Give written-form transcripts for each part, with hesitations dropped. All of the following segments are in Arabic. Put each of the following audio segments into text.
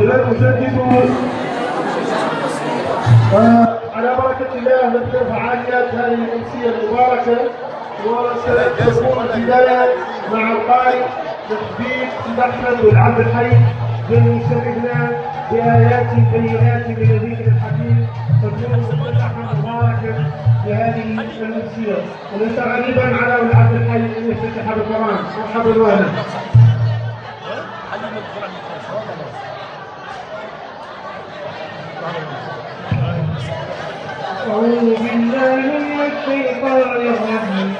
نجدد على بركة الله نبدأ فعاليات هذه الأمسية المباركة، وستكون البداية مع القارئ تثبيت سيد أحمد والعبد الحي بمشرفنا بآيات بينات من الذكر الحكيم، تكون مفتتحة مباركة لهذه الأمسية. ونسأل أيضا على العبد الحي أن يفتتح بالقرآن. مرحبا وأهلا. أعوذ بالله من الشيطان الرجيم.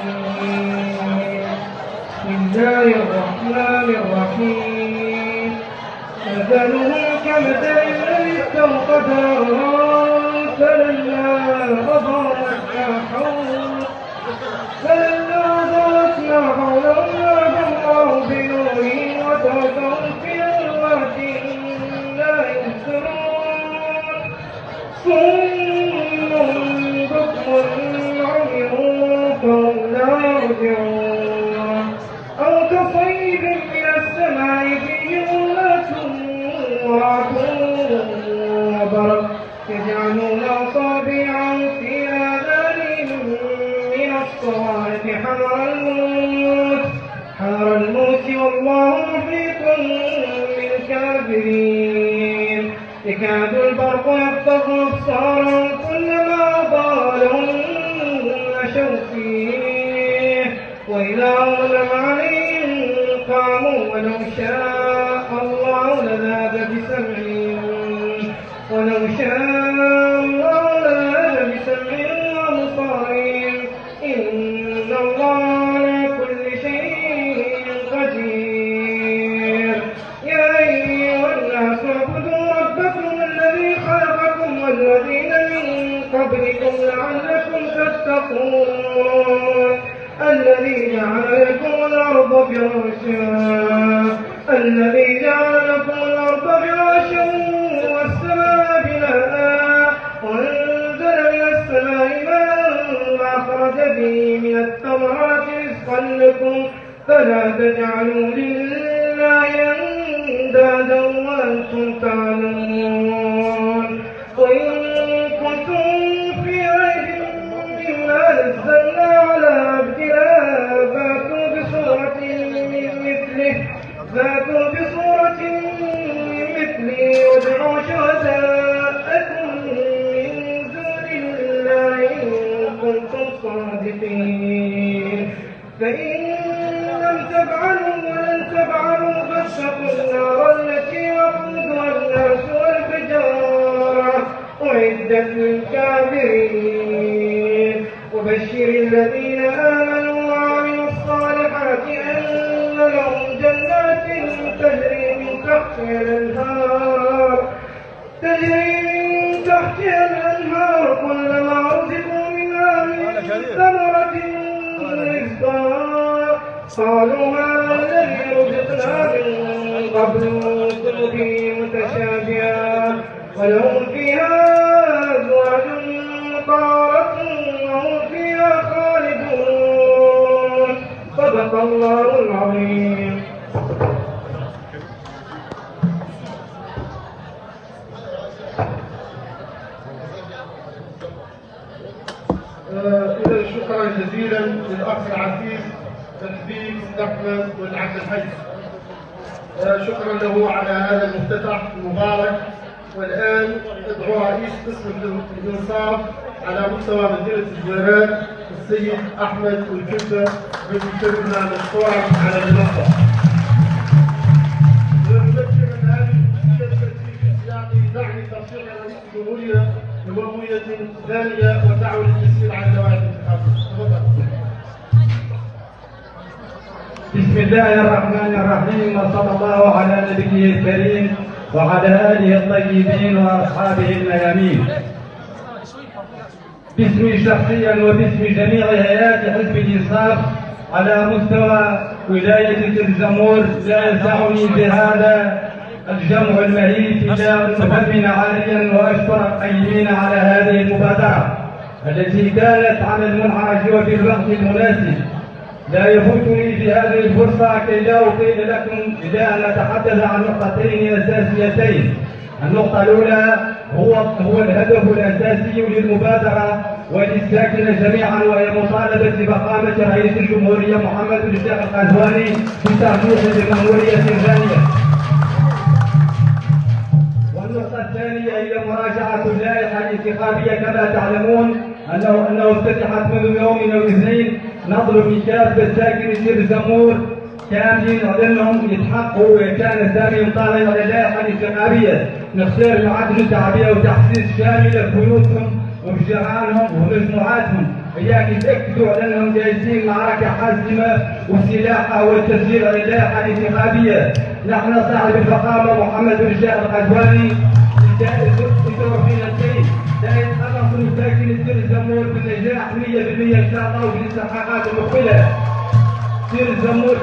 بسم الله الرحمن الرحيم. مثله كمثل الذي استوقد نارا فلما أضاءت ما حوله ذهب الله بنورهم وتركهم في ظلمات لا يبصرون. صم بكم عمي فهم لا يرجعون. أو كصيب من السماء فيه ظلمات ورعد وبرق يجعلون أصابعهم في آذانهم من الصواعق حذر الموت والله محيط بالكافرين. يكاد البرق يخطف أبصارهم كلما أضاء لهم مشوا فيه وإذا أظلم عليهم قاموا ولو شاء الله لذهب بسمعهم وأبصارهم إن الله على كل شيء قدير. يا أيها الناس اعبدوا ربكم الذي خلقكم والذين من قبلكم لعلكم تتقون. الذي جعل لكم الأرض فراشا والسماء بناء وأنزل من السماء ماء فأخرج به من الثمرات رزقا لكم فلا تجعلوا لله أندادا وأنتم تعلمون. وإن كنتم في ريب مما نزلنا على عبدنا فأتوا بصورة من مثله وادعوا شهداءكم من دون الله إن كنتم صادقين. فإن لم تفعلوا ولن تفعلوا فاتقوا النار التي وقودها الناس والحجارة أعدت للكافرين. وبشر الذين آمنوا وعملوا الصالحات أن لهم جنات تجري من تحتها الأنهار كلما رزقوا منها من ثمرة رزقا قالوا هذا الذي رزقنا من قبل كل به متشابها ولهم فيها أزواج مطهرة وهم فيها خالدون. صدق الله العظيم. إذا شكرا جزيلا للأخ العزيز تثبيت أحمد والعبد الحي. شكرا له على هذا المفتتح المبارك. والآن ادعو رئيس قسم الإنصاف على مستوى مدينة الجيران السيد أحمد الكبدة بمشرفنا مشكورا على المنصة. ونذكر أن هذه المسيرة تأتي في سياق دعم ترشيح رئيس الجمهورية لمهمية ثانية ودعوة للتسيير على نواحي الانتخابات. تفضل. بسم الله الرحمن الرحيم وصلى الله على نبيه الكريم وعلى آله الطيبين وأصحابه الميامين. باسمي شخصيا وباسم جميع هيئات حزب الإنصاف على مستوى ولاية الزمور لا يسعني بهذا الجمع المهيب إلا أن أثمن عاليا وأشكر القيمين على هذه المبادرة التي كانت على المنهج وفي الوقت المناسب. لا يفوتني في هذه الفرصة كي لا أطيل لكم إلا أن أتحدث عن نقطتين أساسيتين. النقطة الأولى هو الهدف الأساسي للمبادرة وللساكنة جميعا، وهي مطالبة بفخامة رئيس الجمهورية محمد بن الشيخ القزواني بترشيح الجمهورية الثانية. والنقطة الثانية هي مراجعة اللائحة الانتخابية. كما تعلمون أنه افتتحت منذ يومنا الاثنين. نطلب من كافة ساكني دير زمور كاملين علمهم يتحققوا كان سامي طالع على اللائحة الانتخابية، نختار العدل التعبئة وتحسيس شاملة في بيوتهم وفي جيرانهم ومجموعاتهم. إياك يتأكدوا على أنهم جايزين معركة حاسمة وسلاحها هو التسجيل على اللائحة الانتخابية. نحن صاحب الفخامة محمد بن الشيخ القزواني فينا الشيء لا يتخلص من ساكن دير الزمور بالنجاح 100% إن شاء الله وبالاستحقاقات المقبلة. دير الزمور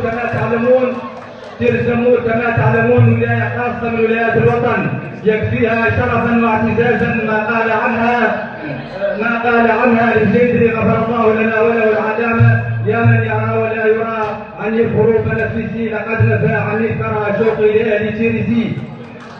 كما تعلمون ولاية خاصة من ولايات الوطن، يكفيها شرفا واعتزازا ما قال عنها الجندري غفر الله لنا وله العدامة: يا من يرى ولا يرى عني الحروب نفسي لقد نفى عني كره شوقي لأهل تيريسي.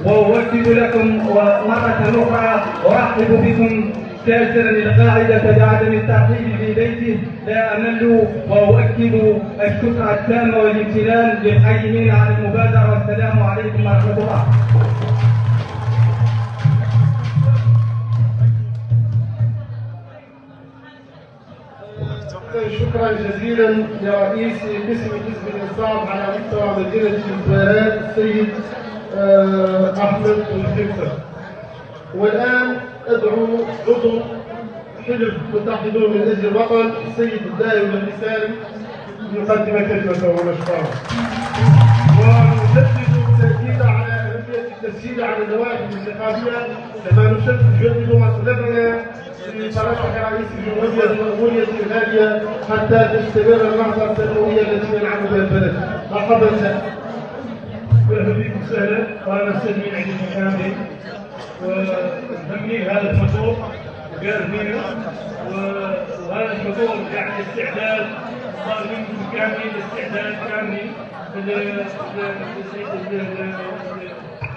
وأؤكد لكم مرة أخرى أرحب بكم كاسرا القاعدة بعدم الترحيب في بيته لا أمل، وأؤكد الشكر التام والامتنان للقائمين على المبادرة. والسلام عليكم ورحمة الله. شكرا جزيلا لرئيس قسم حزب الانصاف على مستوى مدينة الزهراء السيد أحمد الخفة. والآن أدعو عضو حزب متحدون من أجل الوطن السيد الداعي والمثال يقدم كلمته ونشكره. ونجدد التأكيد على أهمية التسجيل على اللوائح الانتخابية كما نجدد مطلبنا لترشح رئيس الجمهورية الهادية حتى تستمر النهضة التنموية التي ينعم بها البلد. مرحبا بك. اهلا بكم وسهلا. وانا استاذ عيد الكاملي ومهمين هذا المشروع وقال فينا، وهذا المشروع يعني استعداد صار منكم كاملين، استعداد كامل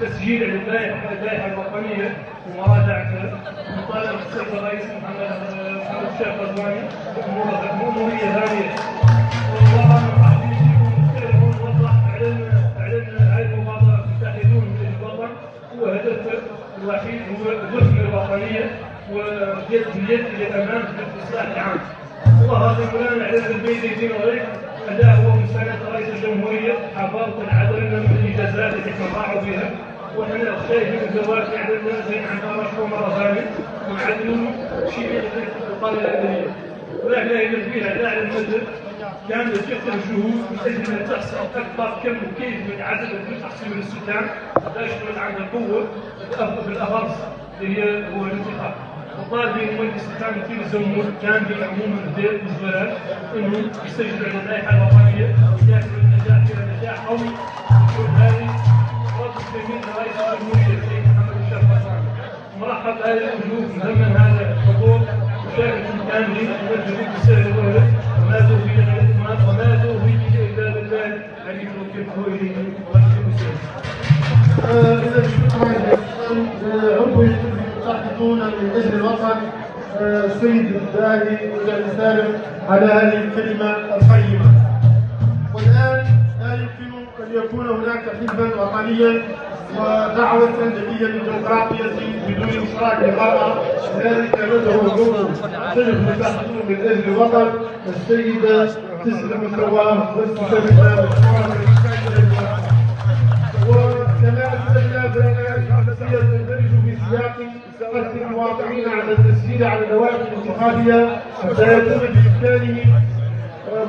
تسجيل اللائحه الوطنيه ومراجعتها ومطالبه السيد الرئيس محمد الشيخ القزواني بأمورية ثانيه. هو هدفه الوحيد هو الوحدة الوطنية واليد باليد إلى الأمام في الإصلاح العام. والله هذا مولانا على البيت يدين غير أداء هو من سنة رئيس الجمهورية حفاظة على من الإنجازات اللي تنضاعوا بها، وإحنا شايفين الزواج عندنا زين عندنا مشروع مرة ثانية ونعدلوا شيء الطالة الأدبية. ولكن إذا فيها داعي للمدد كان يكثر الجهود من اجل ان تحصل اكبر كم وكيف من عدد التحصيل من السكان لا يشمل عندها قوه بالاخص اللي هو الانتخاب. وطالبين من الاستخدام في الزمور كان عموما الدير والزبالات انه يسجلوا على اللائحه الوطنيه ويجاهدوا النجاح الى نجاح قوي. وكل هذه رد جميل رئيس الجمهوريه السيد محمد الشيخ القزواني. مرحب بهذه الوجوه مهمه هذا الحضور مشاركه كاملين يوجهوا بالسهل والوهله وما توفيق إلا بالله أن يتوفقه إليه ورحمه إذا شكرا عضو المتحدثون من أجل الوطن السيد الداعي سالم على هذه الكلمة القيمة. والآن لا يمكن أن يكون هناك حزبا وطنيا ودعوة جديدة للديمقراطية بدون إشراك المرأة. لذلك ندعو عضو حزب المتحدثون من أجل الوطن السيدة تسلم الثواب واستسلمنا وكما أسلمنا فإنها شخصية تندرج في سياق قصد المواطنين على التسجيل على اللوائح الانتخابية حتى يتم بإمكانه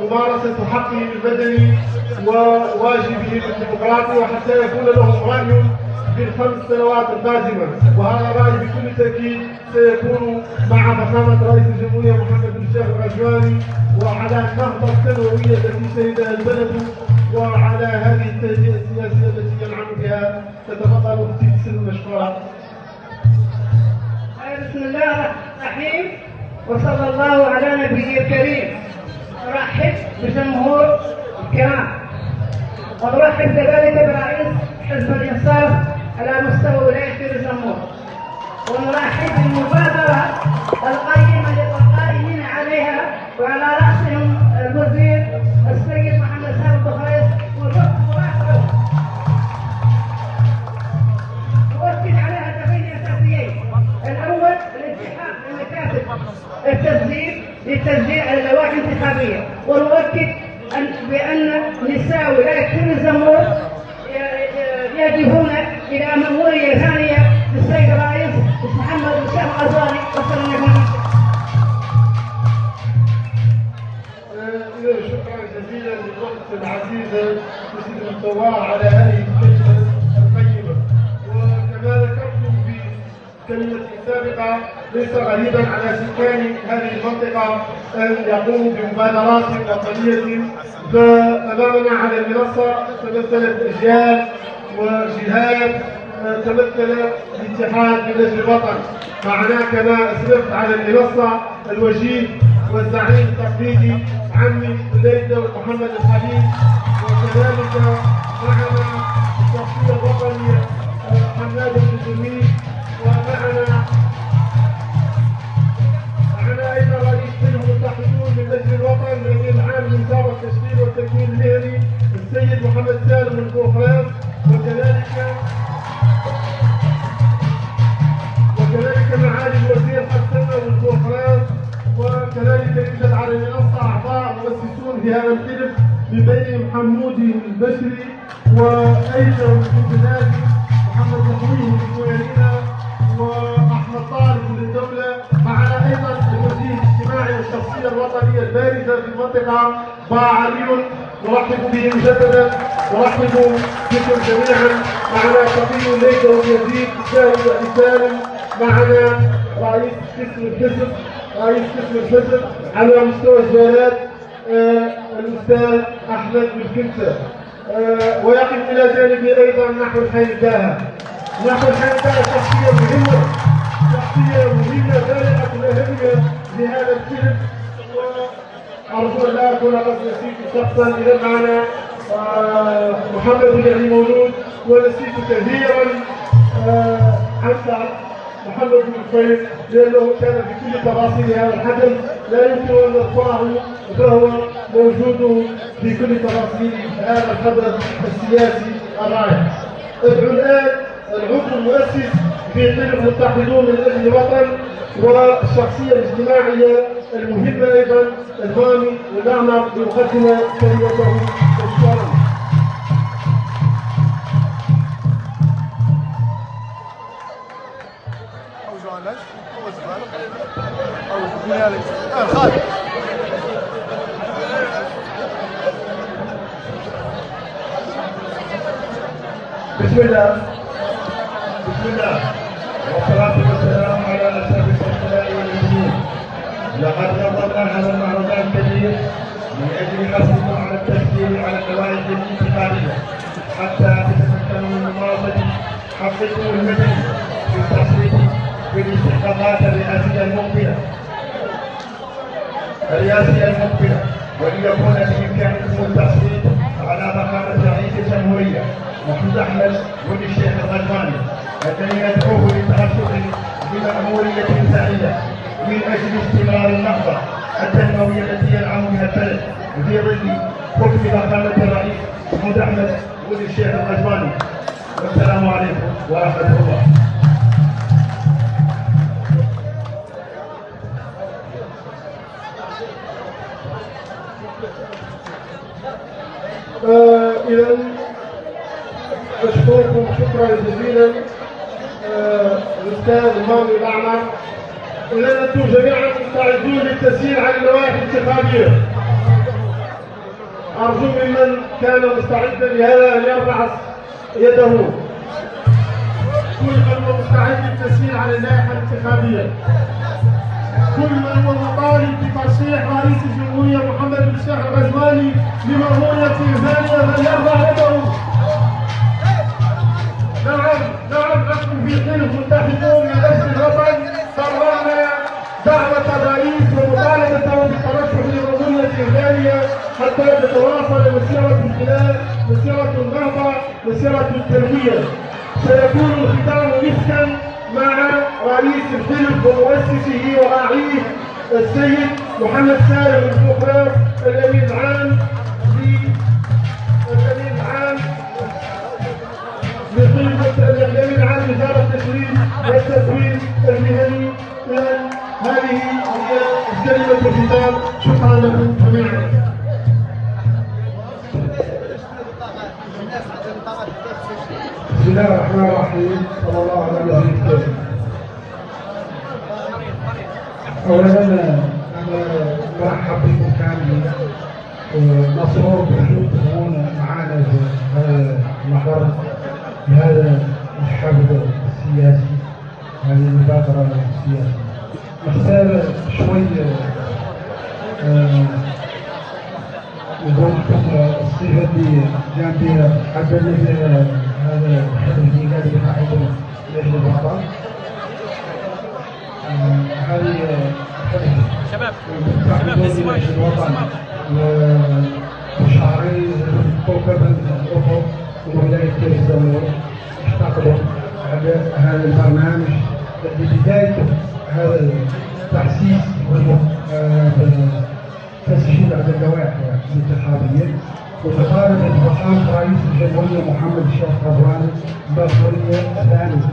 ممارسة حقهم المدني وواجبهم الديمقراطي وحتى يكون لهم رأي في ال5 سنوات القادمة. وهذا الرأي بكل تأكيد سيكون مع فخامة رئيس الجمهورية محمد بن الشيخ القزواني وعلى النهضة التنموية التي شهدها البلد وعلى هذه التهدئة السياسية التي ينعم بها. تتفضل أختي تسلم مشكورة. بسم الله الرحمن الرحيم وصلى الله على نبيه الكريم. أرحب الجمهور الكرام، ونرحب كذلك برئيس حزب الإنصاف على مستوى ولاية دير الزمور، ونرحب بالمبادرة القيمة للقائمين عليها وعلى رأسهم الوزير السيد محمد سالم بخيس ومرافقه. نؤكد على هدفين أساسيين: الأول الانتحاء بمكاتب التسجيل للتسجيل على اللوائح الانتخابية، ونؤكد بأن نساء ولاية دير الزمور يجهون إلى مأمورية ثانية للسيد الرئيس محمد الشيخ الغزالي. وصلى الله عليه وسلم. شكرا جزيلا للأخت العزيزة مسيد الثوار على هذه الكلمة القيمة. وكما ذكرتم في كلمة سابقة، ليس غريبا على سكان هذه المنطقة أن يقوموا بمبادرات وطنية. فأمامنا على المنصة تمثلت أجيال وجهات، تمثل الاتحاد من أجل الوطن. معنا كما أسلفت على المنصة الوجيه والزعيم التقليدي عمي ليلى ومحمد الخليل، وكذلك معنا الشخصية الوطنية حماد الجميل، ومعنا ايضا رئيس حزب المتحدون من اجل الوطن الامين العام لوزاره التشغيل والتكوين المهني السيد محمد سالم البوخراس، وكذلك معالي الوزير حسن البوخراس، وكذلك يوجد على المنصه اعضاء مؤسسون في هذا الحزب من بينهم حمودي البشري، وايضا النادي محمد نحوي الكويرينا، واحمد طارق من الدوله. معنا ايضا الوزير الاجتماعي والشخصيه الوطنيه البارزه في المنطقه باعلي، نرحب به مجددا، نرحب بكم جميعا. معنا شقي ليلى ويزيد سالم، معنا رئيس قسم الحزب على مستوى الجالات الاستاذ احمد بالكنسه، ويقف الى جانبي ايضا نحو الحي الداهى. نحو الحي الداهى شخصيه مهمه بالغه الاهميه لهذا الفيلم، وارجو ان لا اكون قد نسيت شخصا. اذا معنا محمد بن مولود، ونسيت كثيرا عن محمد بن الخير لانه كان في كل تفاصيل هذا الحدث لا يمكن ان نذكره، فهو موجود في كل تفاصيل هذا الحدث السياسي الرائع. ادعو الان العضو المؤسس في حزب المتحدون من اجل الوطن والشخصيه الاجتماعيه المهمه ايضا المامي والاعمر ليقدم كلمته تشكرا. بسم الله والصلاة والسلام على أشرف الأنبياء والمرسلين. لقد نظمنا هذا المهرجان الكبير من أجل حثكم على التسجيل على اللوائح الانتخابية حتى تتمكنوا من ممارسة حقكم المدني في التصويت في الاستحقاقات الرئاسية المقبلة، وليكون بإمكانكم التصويت على مقامة رئيس الجمهورية محمد أحمد ولي الشيخ الغزالي الذي ندعوه للترشح بمأمورية سعيدة من أجل استمرار النهضة التنموية التي ينعم بها البلد في ظل حكم مقامة الرئيس محمد أحمد ولي الشيخ الغزالي. والسلام عليكم ورحمة الله. إذا أشكركم شكرا جزيلا الأستاذ المامي الأعمر. إذا أنتم جميعا مستعدون للتسيير على اللوائح الانتخابية. أرجو ممن كان مستعدا لهذا أن يرفع يده. كل من هو مستعد للتسيير على اللائحة الانتخابية، كل من هو مطالب بترشيح رئيس الجمهورية محمد بن الشيخ الغزالي لمأمورية ثانية فليرفع يده. نعم نحن في حزب متحدون من أجل الوطن قررنا دعوة الرئيس ومطالبته بالترشح لمأمورية ثانية حتى تتواصل مسيرة البلاد، مسيرة النهضة، مسيرة التنمية. سيكون الختام مسكا مع رئيس الحزب ومؤسسه وراعيه السيد محمد سالم البوخار، الامين العام لوزارة التشريع والتكوين المهني. هذه هي كلمة الختام. شكرا لكم جميعا. بسم الله الرحمن الرحيم. صلى الله على النبي الكريم. اولا انا مرحب بكم كاملين ومسرور بوجودكم هنا معنا في هذا المحضر بهذا الحفل السياسي، هذه المبادره السياسيه. نختار شوي نقول لكم الصيغه اللي جاب بها حبينا بها هذا الحفل اللي قاعد يقعدوا لاجل الوطن. هذه شباب لاجل الوطن وشعرين كوكب الافق وولايه الزمور اشتغلوا على هذا البرنامج بدايته هذا التحسيس تسجيل على اللوائح الانتخابيه ومطالبه فخامه رئيس الجمهوريه محمد الشيخ رضوان بمسؤوليه ثانيه.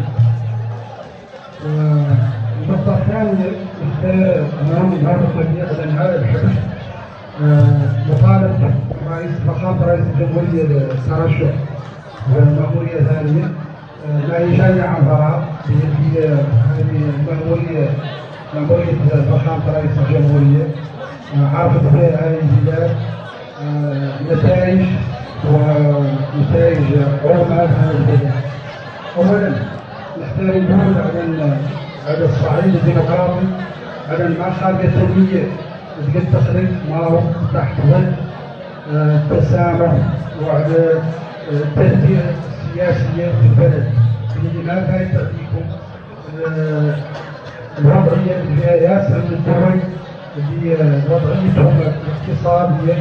النقطه الثانيه اختار امام الهرم عن هذا الحدث مطالبه فخامه رئيس الجمهوريه للترشح بمأموريه ثانيه لا يشجع الفراغ في هذه المأمورية فخامة رئيس الجمهورية. عرفت بها هذه البلاد نتائج ونتائج عظمى في هذه البلاد. أولا نحتاج نقول على الصعيد الديمقراطي على المرحلة التنمية تقد تخرج ما هو تحت ظل التسامح وعلى التدبير السياسية في البلد اللي ما كانت تعطيكم الوضعية اللي فيها ياسر من الدول اللي وضعيتهم الاقتصادية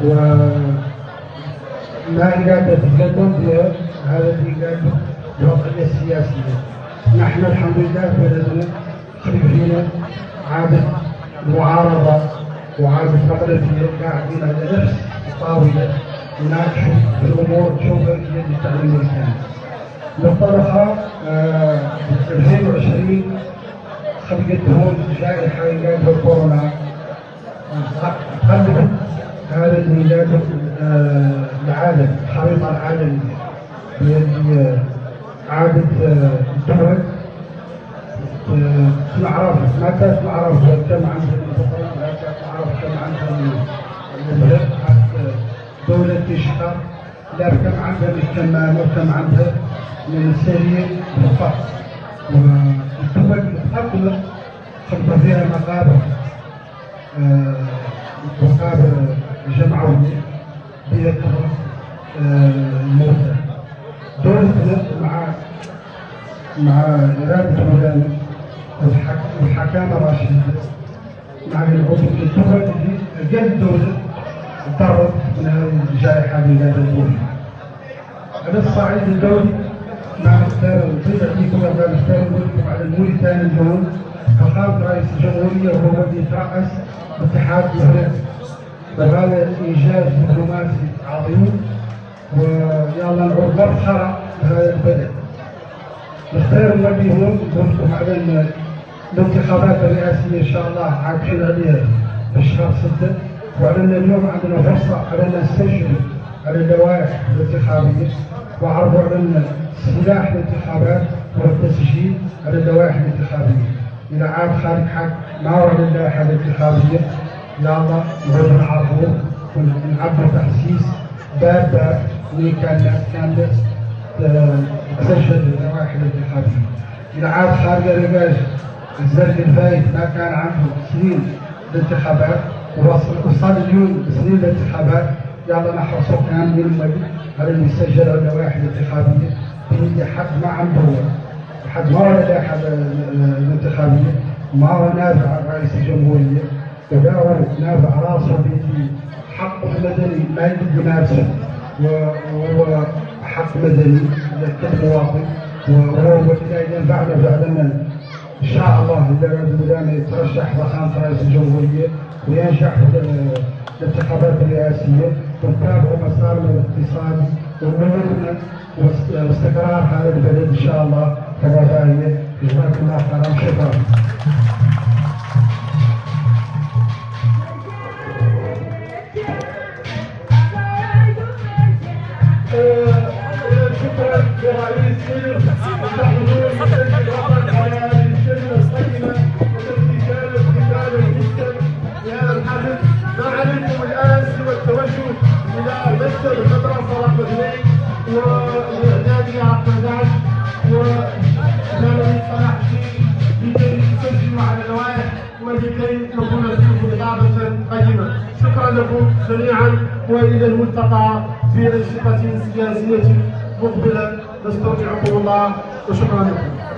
وما قاعدة تتقدم بها هذا اللي قاعدة الوضعية السياسية. نحن الحمد لله في بلدنا خليفينا عادة المعارضة وعادة الأغلبية قاعدين على نفس الطاولة يناقشوا في الأمور الجوهرية للتعليم الإسلامي. نقطة أخرى 2020 خلقت هون جائحة قاعدة الكورونا قلبت هذا الميلاد العالم الخريطة العالمية اللي عادت الدول تعرف ما كانت تعرف كم عندها الفقراء، ما كانت تعرف كم عندها البلد دولة تشتغل، لا كم عندها من الكمامة وكم عندها من السرير والفقر. والدول المتقدمة خلق فيها مقابر جمعوية بذكر الموتى. دولتنا مع إرادة مولانا والحكامة الراشدة مع العضو الدول اللي قد دولة اضطرت من هذه الجائحة اللي قاعدة تقول. على الصعيد الدولي ما نختار نعطيكم ما نختار نقول لكم على موريتانيا اليوم فخامة رئيس الجمهورية وهو اللي يترأس اتحاد الهند. فهذا إنجاز دبلوماسي عظيم ويلا نعود مفخرة بهذا البلد. نختار نولي هون نقول لكم على الانتخابات الرئاسية إن شاء الله عاكفين عليها في شهر 6 وعلينا اليوم عندنا فرصة علينا نسجل على اللوائح الانتخابية وعرضوا علينا سلاح الانتخابات والتسجيل على اللوائح الانتخابية. إذا عاد خارج حق ما هو على اللائحة الانتخابية يا الله نقدر نعرفوه ونعبر تحسيس باب اللي كان تسجل اللوائح الانتخابية. إذا عاد خارج الرجاج الزرق الفايت ما كان عنده سنين الانتخابات وصل اليوم سنين الانتخابات يلا نحرصوا كامل المجد على اللي يسجل اللوائح الانتخابيه اللي حد ما عنده حد ما هو اللائحه الانتخابيه ما هو نافع رئيس الجمهوريه ولا هو نافع راسه اللي حق مدني ما يمارسه، وهو حق مدني لكل مواطن، وهو إذا ينفعنا فعلا إن شاء الله إذا مولانا يترشح فخامة رئيس الجمهورية وينجح الانتخابات الرئاسية، ونتابعوا مسارنا الاقتصادي ومرورنا واستقرار هذا البلد إن شاء الله. كما هي جزاكم الله خيرا، شكرا. شكرا لرئيس الحضور الوطني على هذه الكلمه القيمه والتي كانت مثالا جدا لهذا الحدث. ما عليكم الان سوى التوجه الى مكتب المدرسه رقم 2 والاعداديه رقم 11 وثانوي صلاح الدين لكي تسجلوا على اللوائح ولكي نكون لكم اضافه قيمه. شكرا لكم جميعا والى الملتقى في انشطه سياسيه مقبله. نستودعكم الله وشكرا لكم.